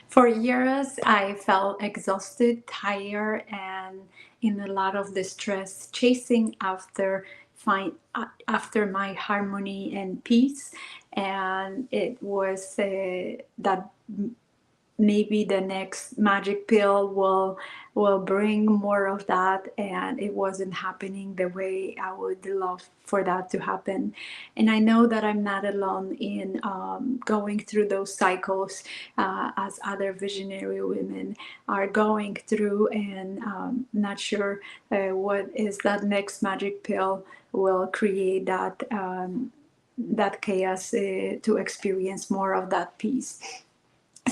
For years, I felt exhausted, tired, and in a lot of distress, chasing after my harmony and peace. And it was that maybe the next magic pill will bring more of that, and it wasn't happening the way I would love for that to happen. And I know that I'm not alone in going through those cycles, as other visionary women are going through, and not sure what is that next magic pill will create that chaos, to experience more of that peace.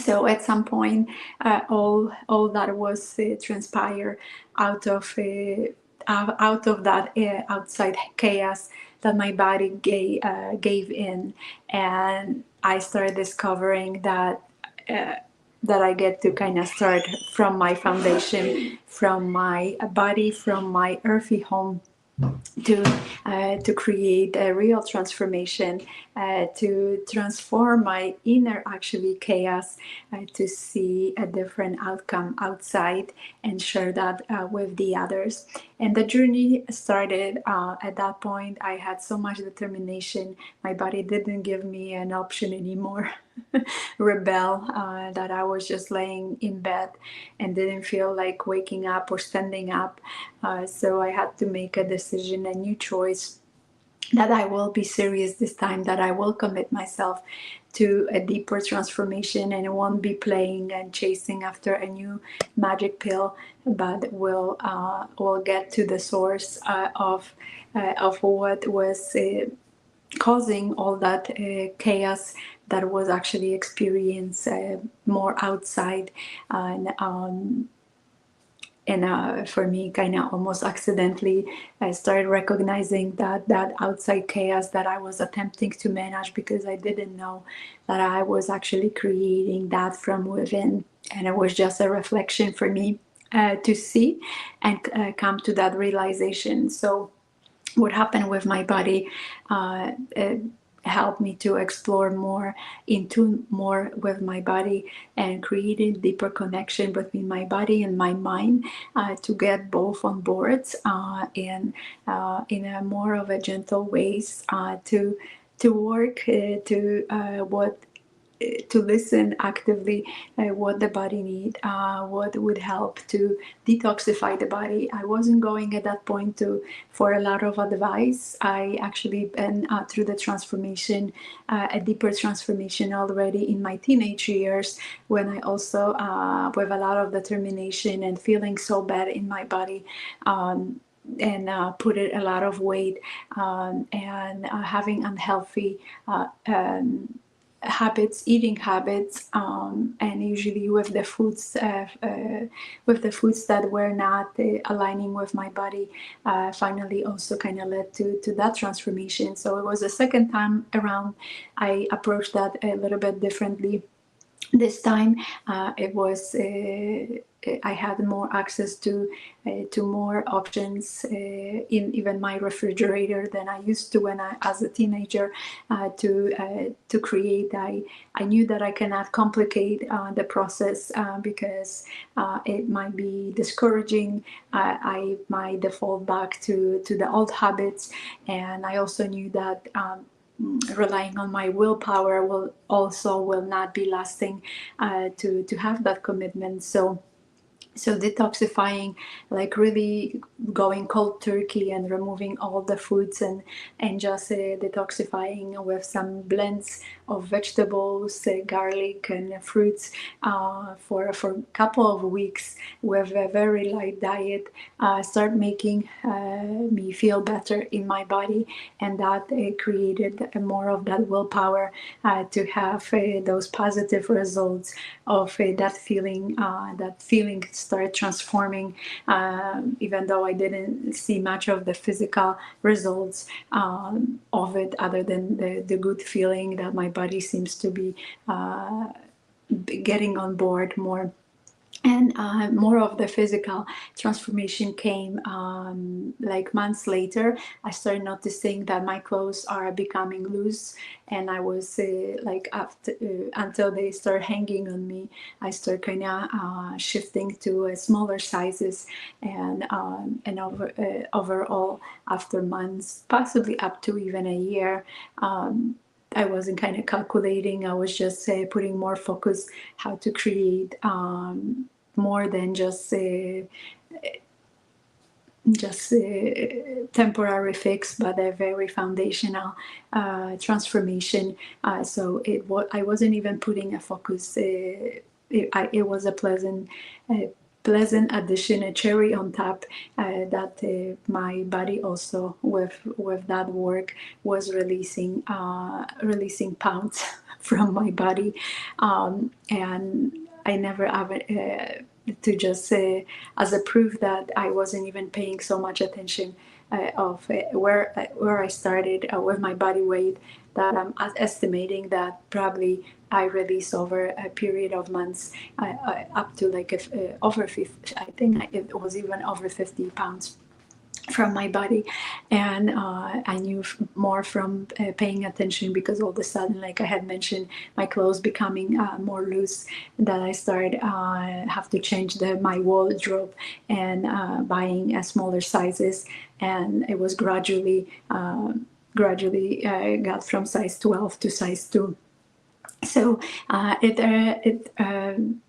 So at some point, all that was transpired out of out of that outside chaos, that my body gave in, and I started discovering that I get to kind of start from my foundation, from my body, from my earthy home, to create a real transformation, to transform my inner actually chaos, to see a different outcome outside and share that with the others. And the journey started at that point. I had so much determination. My body didn't give me an option anymore. Rebel, that I was just laying in bed and didn't feel like waking up or standing up. So I had to make a decision, a new choice, that I will be serious this time, that I will commit myself to a deeper transformation, and I won't be playing and chasing after a new magic pill, but will get to the source of what was causing all that chaos that was actually experienced more outside. And for me, kind of almost accidentally, I started recognizing that outside chaos that I was attempting to manage, because I didn't know that I was actually creating that from within. And it was just a reflection for me to see and come to that realization. So what happened with my body helped me to explore more, into more with my body, and creating deeper connection between my body and my mind, to get both on boards, and in a more of a gentle ways, to work to what to listen actively, what the body need, what would help to detoxify the body. I wasn't going at that point to for a lot of advice. I actually been through the transformation, a deeper transformation already in my teenage years, when I also, with a lot of determination and feeling so bad in my body, and put it a lot of weight, and having unhealthy habits, eating habits, and usually with the foods that were not aligning with my body, finally also kind of led to that transformation. So it was the second time around I approached that a little bit differently. This time, it was I had more access to more options in even my refrigerator than I used to when I, as a teenager, to create. I knew that I cannot complicate the process, because it might be discouraging. I might default back to the old habits, and I also knew that. Relying on my willpower will not be lasting, to have that commitment. So detoxifying, like really going cold turkey and removing all the foods, and just detoxifying with some blends of vegetables, garlic and fruits, for a couple of weeks with a very light diet, start making me feel better in my body. And that created more of that willpower to have those positive results of that feeling start transforming, even though I didn't see much of the physical results of it, other than the good feeling that my body seems to be getting on board more. And more of the physical transformation came like months later. I started noticing that my clothes are becoming loose, and I was like after until they start hanging on me, I start kind of shifting to smaller sizes, and overall, after months, possibly up to even a year. I wasn't kind of calculating. I was just putting more focus how to create more than just temporary fix, but a very foundational transformation. So I wasn't even putting a focus. It was a pleasant addition, a cherry on top, that my body also with that work was releasing pounds from my body, and I never have to just as a proof that I wasn't even paying so much attention of where I started with my body weight, that I'm estimating that probably I released over a period of months up to like over 50. I think it was even over 50 pounds from my body. And I knew more from paying attention, because all of a sudden, like I had mentioned, my clothes becoming more loose, that I started have to change my wardrobe and buying smaller sizes. And it was gradually got from size 12 to size 2. So it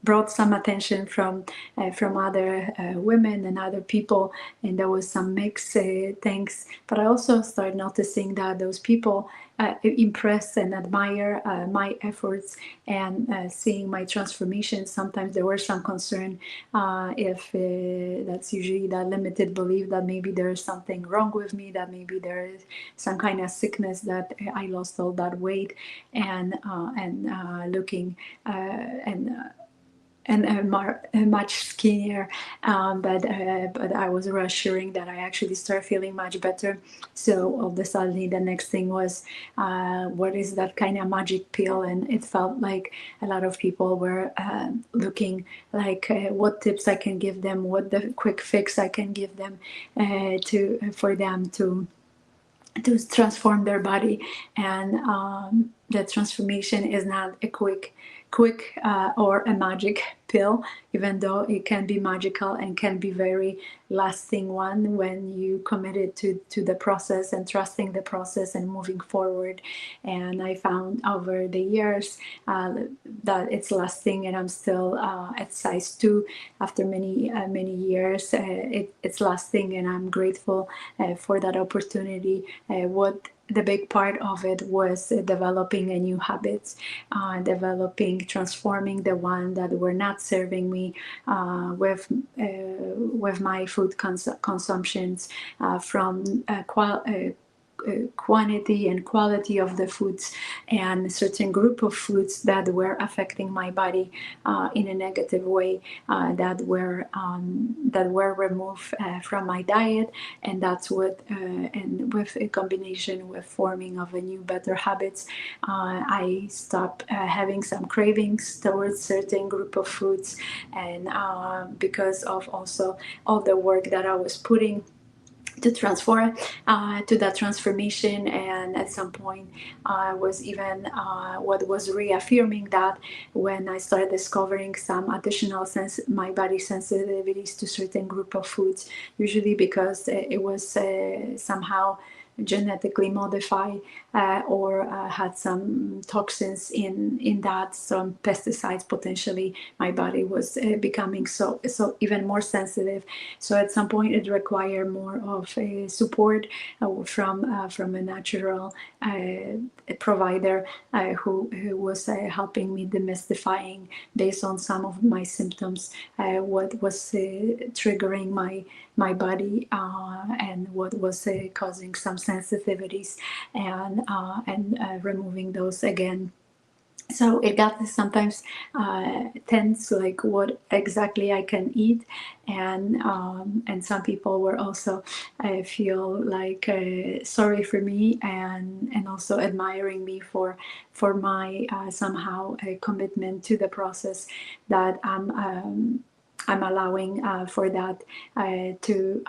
brought some attention from other women and other people, and there was some mixed things. But I also started noticing that those people impress and admire my efforts, and seeing my transformation. Sometimes there were some concern if that's usually that limited belief that maybe there is something wrong with me, that maybe there is some kind of sickness, that I lost all that weight, and looking and much skinnier, but I was reassuring that I actually started feeling much better. So all of a sudden, the next thing was, what is that kind of magic pill? And it felt like a lot of people were looking like what tips I can give them, what the quick fix I can give them to for them to transform their body. And the transformation is not a quick or a magic pill, even though it can be magical and can be very lasting one when you committed to the process and trusting the process and moving forward. And I found over the years that it's lasting, and I'm still at size 2 after many years. It's lasting, and I'm grateful for that opportunity. What the big part of it was developing a new habits, transforming the one that were not serving me with my food consumptions, from quantity and quality of the foods, and a certain group of foods that were affecting my body in a negative way, that were removed from my diet. And that's what and with a combination with forming of a new better habits, I stopped having some cravings towards certain group of foods. And because of also all the work that I was putting to transform to that transformation. And at some point was even what was reaffirming that, when I started discovering some additional my body sensitivities to certain group of foods, usually because it was somehow genetically modified, or had some toxins in that, some pesticides potentially. My body was becoming so even more sensitive. So at some point it required more of a support from a natural provider who was helping me demystifying, based on some of my symptoms, what was triggering my body, and what was causing some sensitivities, and removing those again. So it got sometimes tense, like what exactly I can eat. And some people were also feel like sorry for me, and also admiring me for my somehow a commitment to the process, that I'm I'm allowing for that to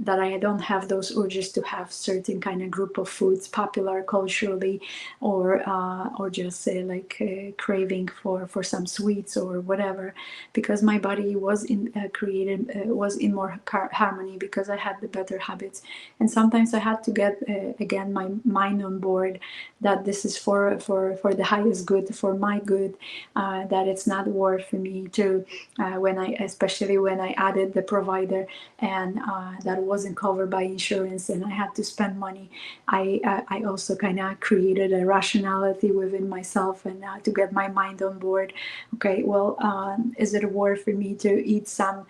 that I don't have those urges to have certain kind of group of foods popular culturally, or just like craving for some sweets or whatever, because my body was in created was in more harmony because I had the better habits. And sometimes I had to get again my mind on board that this is for the highest good, for my good, that it's not worth for me to when I, especially when I added the provider, and that wasn't covered by insurance and I had to spend money. I also kind of created a rationality within myself, and to get my mind on board. Okay, well, is it worth for me to eat some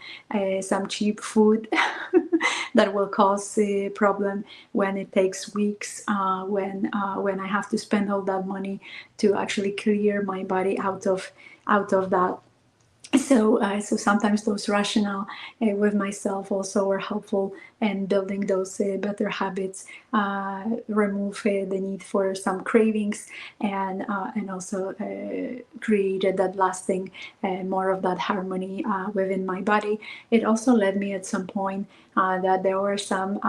cheap food that will cause a problem when it takes weeks, when I have to spend all that money to actually clear my body out of that. So sometimes those rationale with myself also are helpful, and building those better habits remove the need for some cravings, and also created that lasting more of that harmony within my body. It also led me at some point that there were some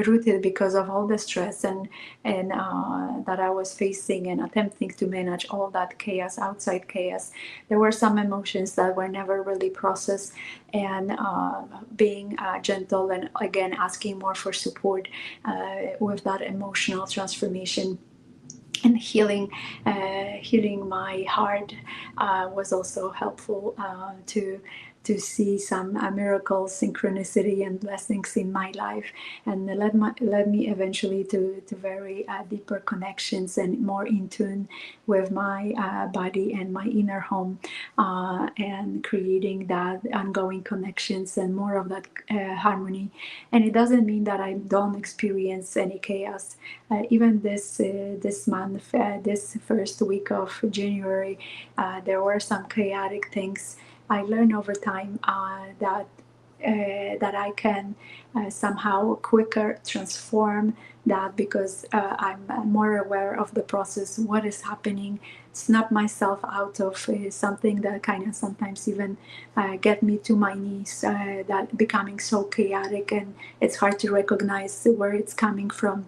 rooted because of all the stress and that I was facing and attempting to manage all that chaos, outside chaos. There were some emotions that were never really processed, and being gentle and again asking more for support with that emotional transformation and healing my heart was also helpful to see some miracles, synchronicity, and blessings in my life, and led me eventually to very deeper connections and more in tune with my body and my inner home, and creating that ongoing connections and more of that harmony. And it doesn't mean that I don't experience any chaos. Even this month, this first week of January, there were some chaotic things. I learned over time that I can somehow quicker transform that, because I'm more aware of the process, what is happening, snap myself out of something that kind of sometimes even get me to my knees, that becoming so chaotic and it's hard to recognize where it's coming from.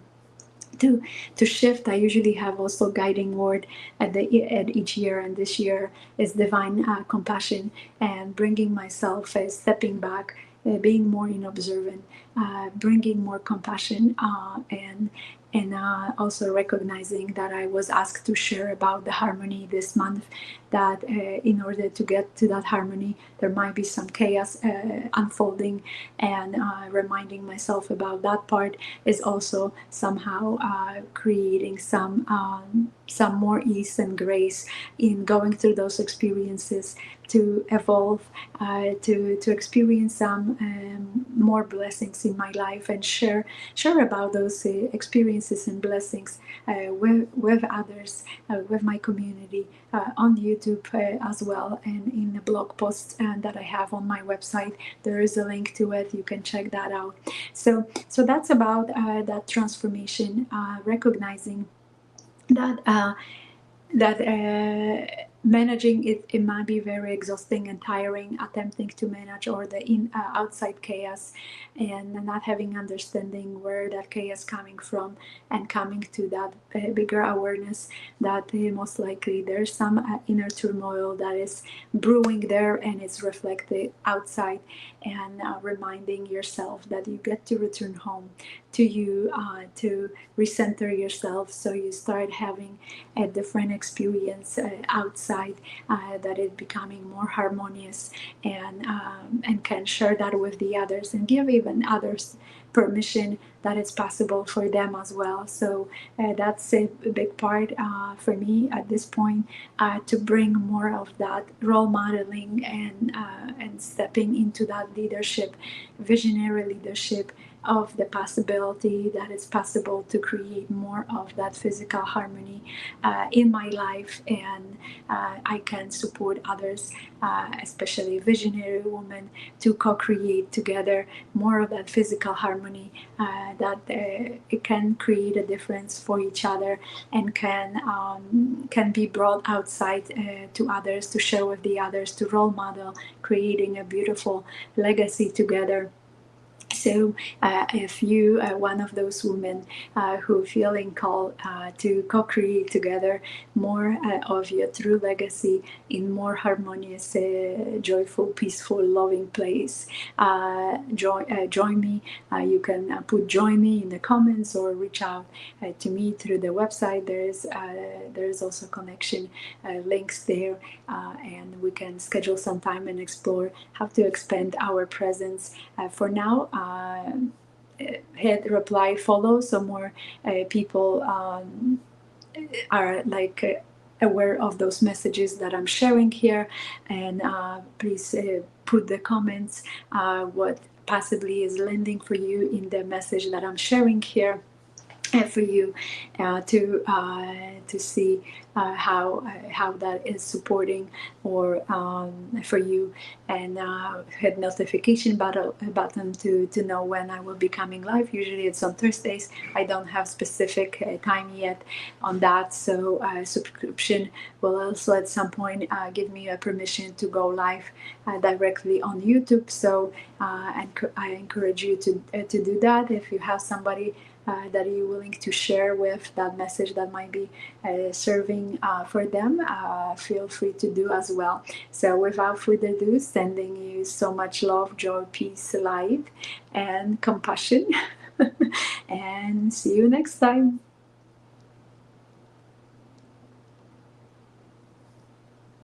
To shift, I usually have also guiding word at each year, and this year is divine compassion, and bringing myself stepping back, being more in observant, bringing more compassion, and also recognizing that I was asked to share about the harmony this month, that in order to get to that harmony there might be some chaos unfolding, and reminding myself about that part is also somehow creating some more ease and grace in going through those experiences, to evolve, to experience some more blessings in my life, and share about those experiences and blessings with others, with my community, on YouTube as well, and in the blog post that I have on my website. There is a link to it. You can check that out. So that's about that transformation, recognizing that managing it might be very exhausting and tiring, attempting to manage all the outside chaos, and not having understanding where that chaos coming from, and coming to that bigger awareness that most likely there's some inner turmoil that is brewing there, and it's reflected outside, and reminding yourself that you get to return home to you, to recenter yourself, so you start having a different experience outside, that is becoming more harmonious, and can share that with the others, and give even others permission that it's possible for them as well. So that's a big part for me at this point, to bring more of that role modeling, and stepping into that leadership, visionary leadership, of the possibility that it's possible to create more of that physical harmony in my life, and I can support others, especially visionary women, to co-create together more of that physical harmony, that it can create a difference for each other, and can be brought outside to others, to share with the others, to role model, creating a beautiful legacy together. So if you are one of those women who feeling called to co-create together more of your true legacy in more harmonious, joyful, peaceful, loving place, join me. You can put join me in the comments, or reach out to me through the website. There's also connection links there, and we can schedule some time and explore how to expand our presence. For now, hit reply, follow, so more people are like aware of those messages that I'm sharing here. And please put the comments what possibly is landing for you in the message that I'm sharing here, for you to see how that is supporting, or for you, and hit notification button to know when I will be coming live. Usually it's on Thursdays. I don't have specific time yet on that, so subscription will also at some point give me a permission to go live directly on YouTube. So I encourage you to do that. If you have somebody that you're willing to share with that message that might be serving for them, feel free to do as well. So without further ado, sending you so much love, joy, peace, light, and compassion. And see you next time.